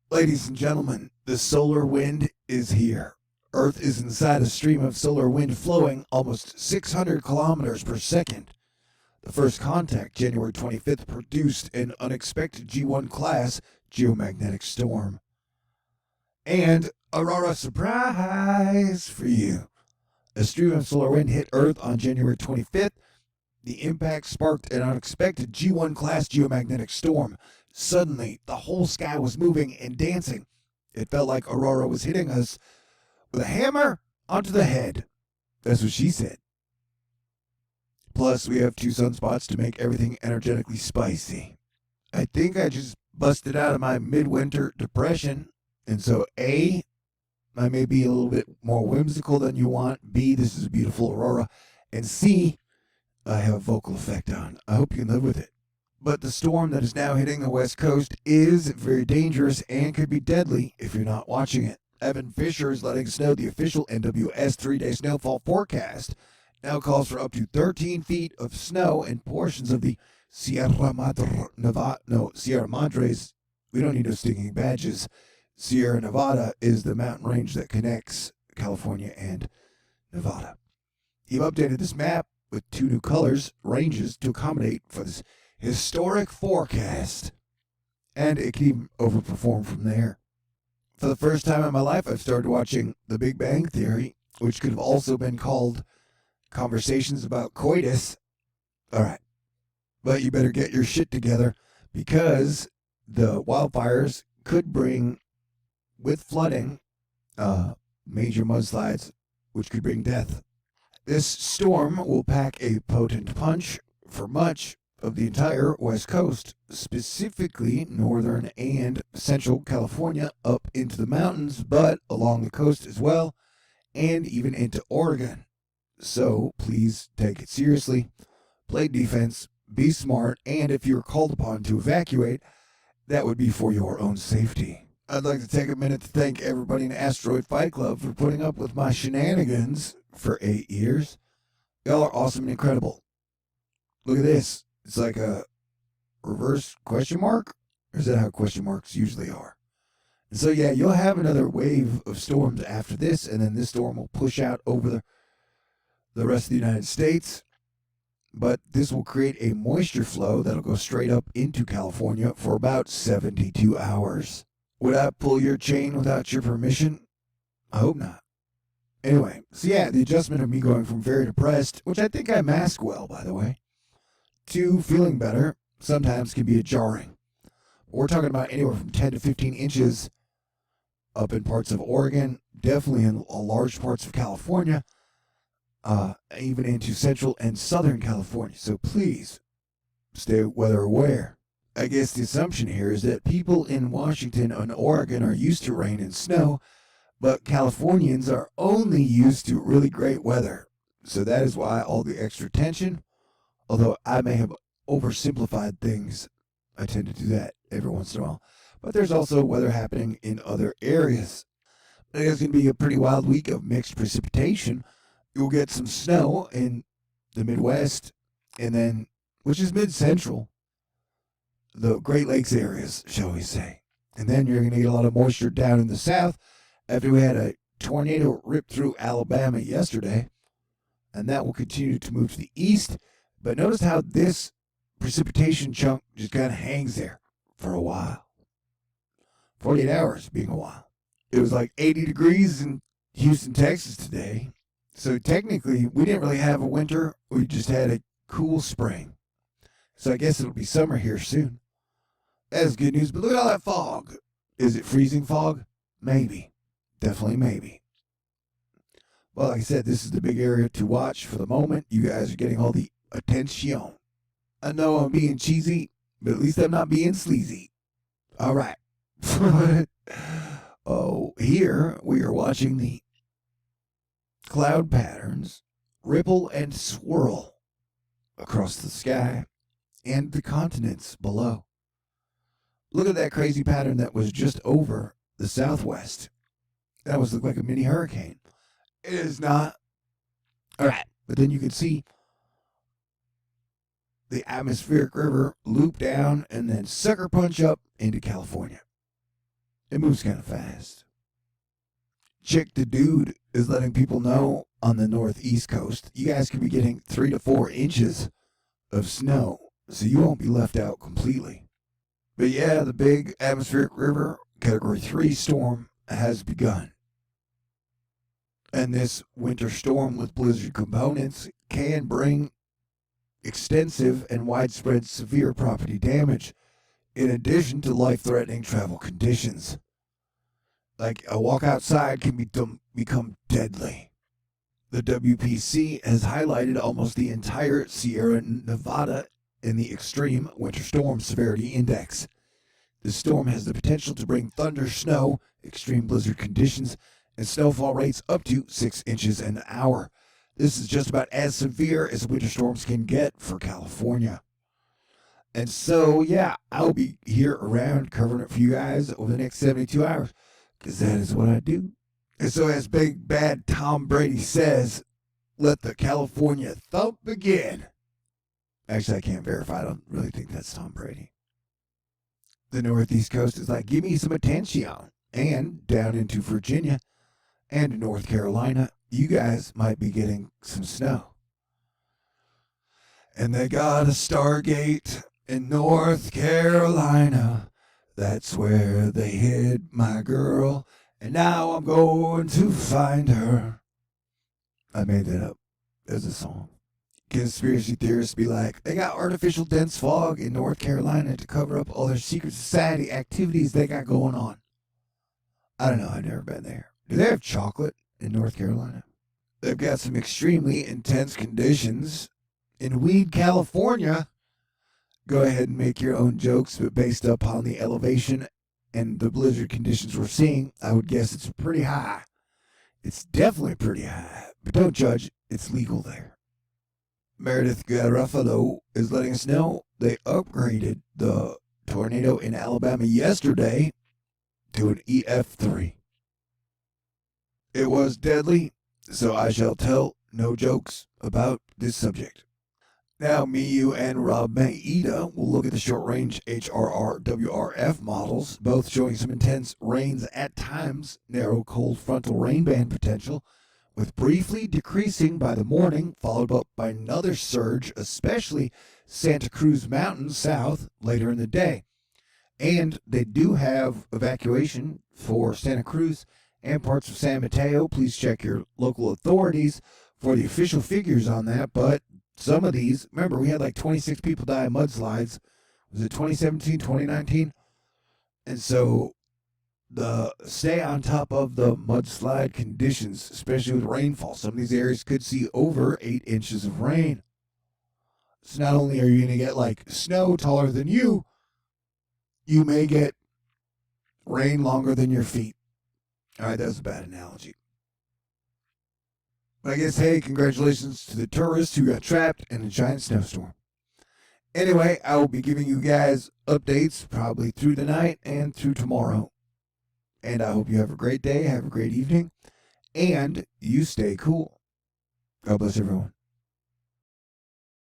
Ladies and gentlemen, the solar wind is here. Earth is inside a stream of solar wind flowing almost 600 kilometers per second. The first contact, January 25th, produced an unexpected G1 class geomagnetic storm. And Aurora surprise for you. A stream of solar wind hit Earth on January 25th. The impact sparked an unexpected G1 class geomagnetic storm. Suddenly, the whole sky was moving and dancing. It felt like Aurora was hitting us with a hammer onto the head. That's what she said. Plus, we have 2 sunspots to make everything energetically spicy. I think I just busted out of my midwinter depression. And so, A, I may be a little bit more whimsical than you want. B, this is a beautiful aurora. And C, I have a vocal effect on. I hope you can live with it. But the storm that is now hitting the West Coast is very dangerous and could be deadly if you're not watching it. Evan Fisher is letting us know the official NWS 3-day snowfall forecast now calls for up to 13 feet of snow in portions of the Sierra Madres. We don't need no stinking badges. Sierra Nevada is the mountain range that connects California and Nevada. You've updated this map with 2 new colors, ranges to accommodate for this historic forecast. And it can even overperform from there. For the first time in my life, I've started watching The Big Bang Theory, which could have also been called Conversations About Coitus. All right. But you better get your shit together because the wildfires could bring, with flooding, major mudslides, which could bring death. This storm will pack a potent punch for much of the entire West Coast, specifically northern and central California up into the mountains, but along the coast as well, and even into Oregon. So please take it seriously, play defense, be smart, and if you're called upon to evacuate, that would be for your own safety. I'd like to take a minute to thank everybody in Asteroid Fight Club for putting up with my shenanigans for 8 years. Y'all are awesome and incredible. Look at this. It's like a reverse question mark? Or is that how question marks usually are? And so, yeah, you'll have another wave of storms after this, and then this storm will push out over the rest of the United States. But this will create a moisture flow that'll go straight up into California for about 72 hours. Would I pull your chain without your permission? I hope not. Anyway, so yeah, the adjustment of me going from very depressed, which I think I mask well, by the way, to feeling better sometimes can be jarring. We're talking about anywhere from 10 to 15 inches up in parts of Oregon, definitely in large parts of California, even into central and southern California. So please stay weather aware. I guess the assumption here is that people in Washington and Oregon are used to rain and snow, but Californians are only used to really great weather. So that is why all the extra tension. Although I may have oversimplified things, I tend to do that every once in a while. But there's also weather happening in other areas. I think it's going to be a pretty wild week of mixed precipitation. You'll get some snow in the Midwest, and then, which is mid-central, the Great Lakes areas, shall we say. And then you're going to get a lot of moisture down in the south after we had a tornado rip through Alabama yesterday. And that will continue to move to the east. But notice how this precipitation chunk just kind of hangs there for a while. 48 hours being a while. It was like 80 degrees in Houston, Texas today. So technically, we didn't really have a winter. We just had a cool spring. So I guess it'll be summer here soon. That is good news. But look at all that fog. Is it freezing fog? Maybe. Definitely maybe. Well, like I said, this is the big area to watch for the moment. You guys are getting all the attention. I know I'm being cheesy, but at least I'm not being sleazy. All right. Oh, here we are watching the cloud patterns ripple and swirl across the sky and the continents below. Look at that crazy pattern that was just over the southwest. That was looked like a mini hurricane. It is not. All right. But then you can see the atmospheric river loop down and then sucker punch up into California. It moves kind of fast. Chick the Dude is letting people know on the northeast coast, you guys could be getting 3 to 4 inches of snow, so you won't be left out completely. But yeah, the big atmospheric river Category 3 storm has begun. And this winter storm with blizzard components can bring extensive and widespread severe property damage, in addition to life-threatening travel conditions. Like a walk outside can become deadly. The WPC has highlighted almost the entire Sierra Nevada in the Extreme Winter Storm Severity Index. The storm has the potential to bring thunder, snow, extreme blizzard conditions, and snowfall rates up to 6 inches an hour. This is just about as severe as winter storms can get for California. And so, yeah, I'll be here around covering it for you guys over the next 72 hours, because that is what I do. And so, as Big Bad Tom Brady says, let the California thump begin. Actually, I can't verify. I don't really think that's Tom Brady. The northeast coast is like, give me some attention. And down into Virginia and North Carolina, you guys might be getting some snow. And they got a Stargate in North Carolina. That's where they hid my girl. And now I'm going to find her. I made that up as a song. Conspiracy theorists be like, they got artificial dense fog in North Carolina to cover up all their secret society activities they got going on. I don't know, I've never been there. Do they have chocolate in North Carolina? They've got some extremely intense conditions in Weed, California. Go ahead and make your own jokes, but based upon the elevation and the blizzard conditions we're seeing, I would guess it's pretty high. It's definitely pretty high, but don't judge, it's legal there. Meredith Garofalo is letting us know they upgraded the tornado in Alabama yesterday to an EF3. It was deadly, so I shall tell no jokes about this subject. Now, me, you, and Rob Maeda will look at the short-range HRR-WRF models, both showing some intense rains at times, narrow cold frontal rain band potential, with briefly decreasing by the morning, followed up by another surge, especially Santa Cruz Mountain south later in the day. And they do have evacuation for Santa Cruz and parts of San Mateo. Please check your local authorities for the official figures on that. But some of these, remember, we had like 26 people die in mudslides. Was it 2017, 2019? And so stay on top of the mudslide conditions, especially with rainfall. Some of these areas could see over 8 inches of rain. So not only are you going to get like snow taller than you may get rain longer than your feet. All right, that was a bad analogy. But I guess, hey, congratulations to the tourists who got trapped in a giant snowstorm. Anyway, I will be giving you guys updates probably through the night and through tomorrow. And I hope you have a great day, have a great evening, and you stay cool. God bless everyone.